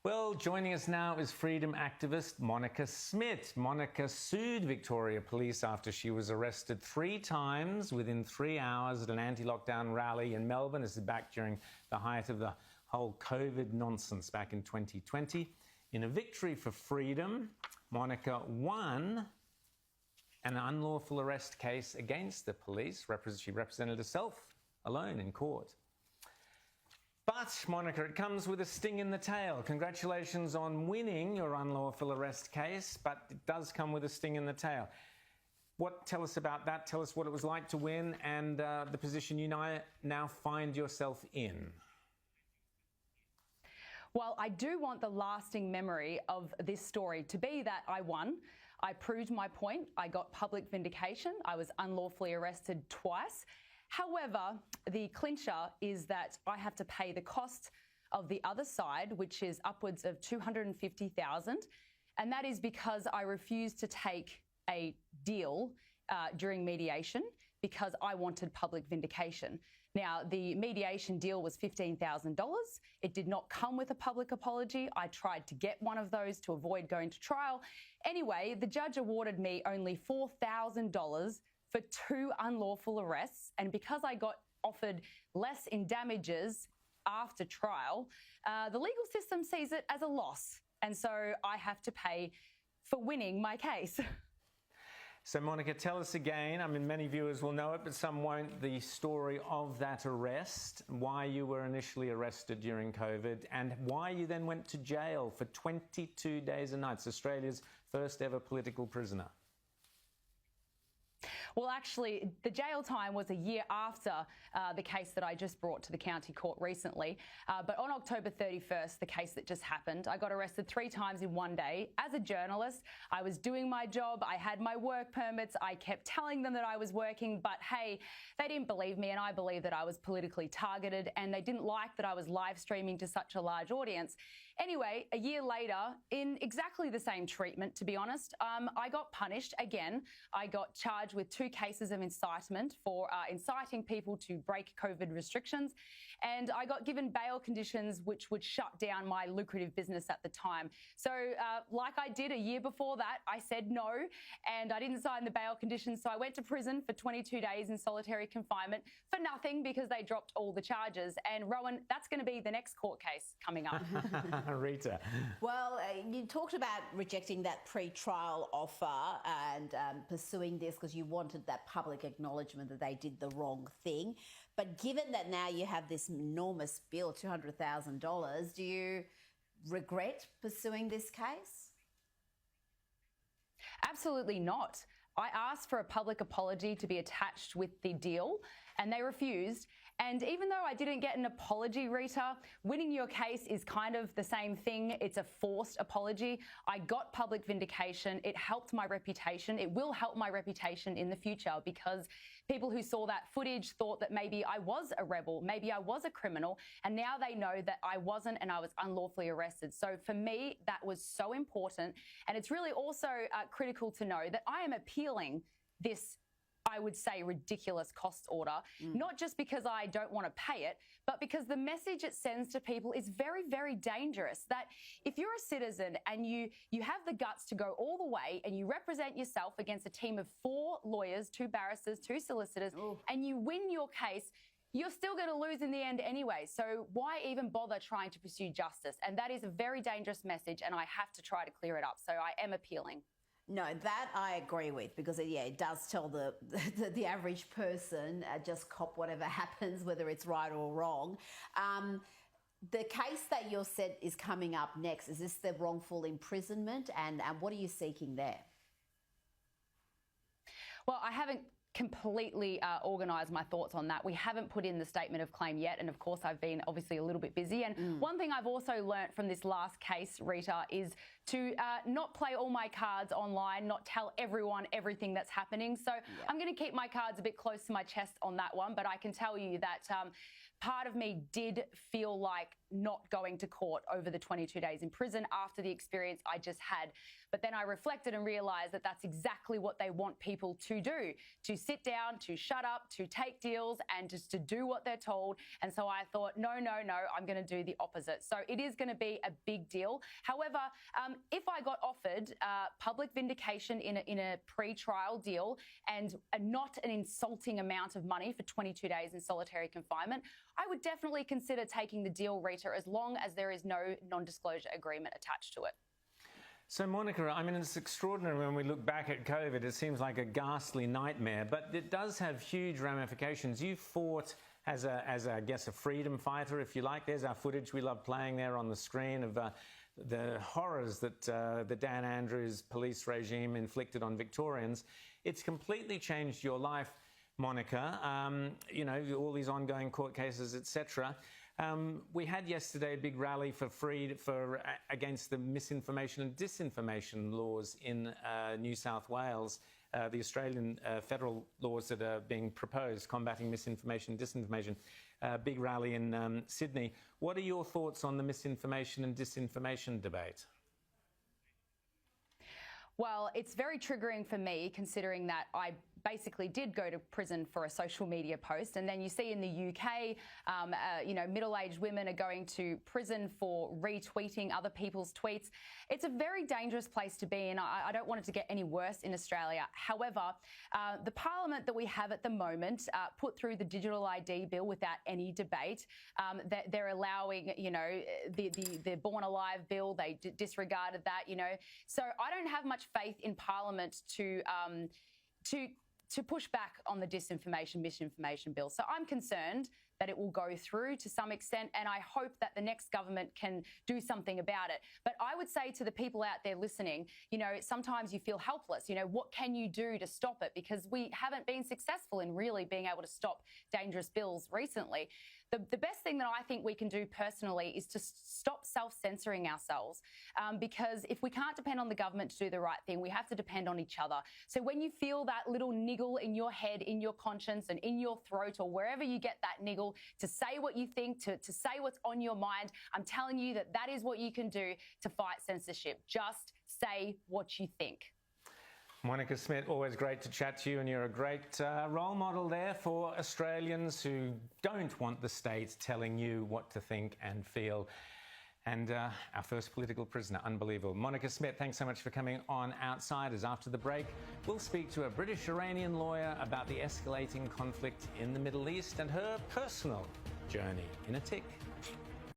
Well, joining us now is freedom activist Monica Smith. Monica sued Victoria Police after she was arrested 3 times within 3 hours at an anti-lockdown rally in Melbourne. This is back during the height of the whole COVID nonsense back in 2020. In a victory for freedom, Monica won an unlawful arrest case against the police. She represented herself alone in court. But, Monica, it comes with a sting in the tail. Congratulations on winning your unlawful arrest case, but it does come with a sting in the tail. Tell us about that. Tell us what it was like to win and the position you now find yourself in. Well, I do want the lasting memory of this story to be that I won. I proved my point. I got public vindication. I was unlawfully arrested twice. However, the clincher is that I have to pay the cost of the other side, which is upwards of $250,000. And that is because I refused to take a deal during mediation because I wanted public vindication. Now, the mediation deal was $15,000. It did not come with a public apology. I tried to get one of those to avoid going to trial. Anyway, the judge awarded me only $4,000 for 2 unlawful arrests. And because I got offered less in damages after trial, the legal system sees it as a loss. And so I have to pay for winning my case. So, Monica, tell us again, I mean, many viewers will know it, but some won't, the story of that arrest, why you were initially arrested during COVID, and why you then went to jail for 22 days and nights, Australia's first ever political prisoner. Well, actually, the jail time was a year after the case that I just brought to the county court recently. But on October 31st, the case that just happened, I got arrested 3 times in one day. As a journalist, I was doing my job. I had my work permits. I kept telling them that I was working. But, hey, they didn't believe me, and I believe that I was politically targeted, and they didn't like that I was live streaming to such a large audience. Anyway, a year later, in exactly the same treatment, to be honest, I got punished again. I got charged with 2 cases of incitement for inciting people to break COVID restrictions. And I got given bail conditions which would shut down my lucrative business at the time. So like I did a year before that, I said no, and I didn't sign the bail conditions. So I went to prison for 22 days in solitary confinement for nothing because they dropped all the charges. And Rowan, that's going to be the next court case coming up. Rita. Well, you talked about rejecting that pre-trial offer and pursuing this because you wanted that public acknowledgement that they did the wrong thing. But given that now you have this enormous bill, $200,000, do you regret pursuing this case? Absolutely not. I asked for a public apology to be attached with the deal, and they refused. And even though I didn't get an apology, Rita, winning your case is kind of the same thing. It's a forced apology. I got public vindication. It helped my reputation. It will help my reputation in the future because people who saw that footage thought that maybe I was a rebel, maybe I was a criminal, and now they know that I wasn't and I was unlawfully arrested. So for me, that was so important. And it's really also critical to know that I am appealing this, I would say, ridiculous cost order, not just because I don't want to pay it, but because the message it sends to people is very, very dangerous. That if you're a citizen and you have the guts to go all the way and you represent yourself against a team of 4 lawyers, 2 barristers, 2 solicitors, and you win your case, you're still going to lose in the end anyway. So why even bother trying to pursue justice? And that is a very dangerous message, and I have to try to clear it up. So I am appealing. No, that I agree with because, it does tell the average person just cop whatever happens, whether it's right or wrong. The case that you said is coming up next, is this the wrongful imprisonment? And what are you seeking there? Well, I haven't completely organised my thoughts on that. We haven't put in the statement of claim yet, and of course I've been obviously a little bit busy. And one thing I've also learnt from this last case, Rita, is to not play all my cards online, not tell everyone everything that's happening. So I'm going to keep my cards a bit close to my chest on that one, but I can tell you that part of me did feel like not going to court over the 22 days in prison after the experience I just had. But then I reflected and realized that that's exactly what they want people to do, to sit down, to shut up, to take deals and just to do what they're told. And so I thought, no, I'm going to do the opposite. So it is going to be a big deal. However, if I got offered public vindication in a pre-trial deal and not an insulting amount of money for 22 days in solitary confinement, I would definitely consider taking the deal, Rita, as long as there is no non-disclosure agreement attached to it. So, Monica, I mean, it's extraordinary when we look back at COVID. It seems like a ghastly nightmare, but it does have huge ramifications. You fought as I guess, a freedom fighter, if you like. There's our footage we love playing there on the screen of the horrors that the Dan Andrews police regime inflicted on Victorians. It's completely changed your life, Monica. You know, all these ongoing court cases, etc. We had yesterday a big rally against the misinformation and disinformation laws in New South Wales, the Australian federal laws that are being proposed, combating misinformation and disinformation. Big rally in Sydney. What are your thoughts on the misinformation and disinformation debate? Well, it's very triggering for me, considering that I basically did go to prison for a social media post. And then you see in the UK, you know, middle-aged women are going to prison for retweeting other people's tweets. It's a very dangerous place to be, and I don't want it to get any worse in Australia. However, the parliament that we have at the moment put through the digital ID bill without any debate. They're allowing, you know, the Born Alive bill. They disregarded that, you know. So I don't have much faith in Parliament to push back on the disinformation, misinformation bill. So I'm concerned that it will go through to some extent, and I hope that the next government can do something about it. But I would say to the people out there listening, you know, sometimes you feel helpless. You know, what can you do to stop it? Because we haven't been successful in really being able to stop dangerous bills recently. The best thing that I think we can do personally is to stop self-censoring ourselves, because if we can't depend on the government to do the right thing, we have to depend on each other. So when you feel that little niggle in your head, in your conscience and in your throat, or wherever you get that niggle, to say what you think, to say what's on your mind, I'm telling you that that is what you can do to fight censorship. Just say what you think. Monica Smith, always great to chat to you, and you're a great role model there for Australians who don't want the state telling you what to think and feel. And our first political prisoner, unbelievable. Monica Smith, thanks so much for coming on Outsiders. After the break, we'll speak to a British-Iranian lawyer about the escalating conflict in the Middle East and her personal journey in a tick.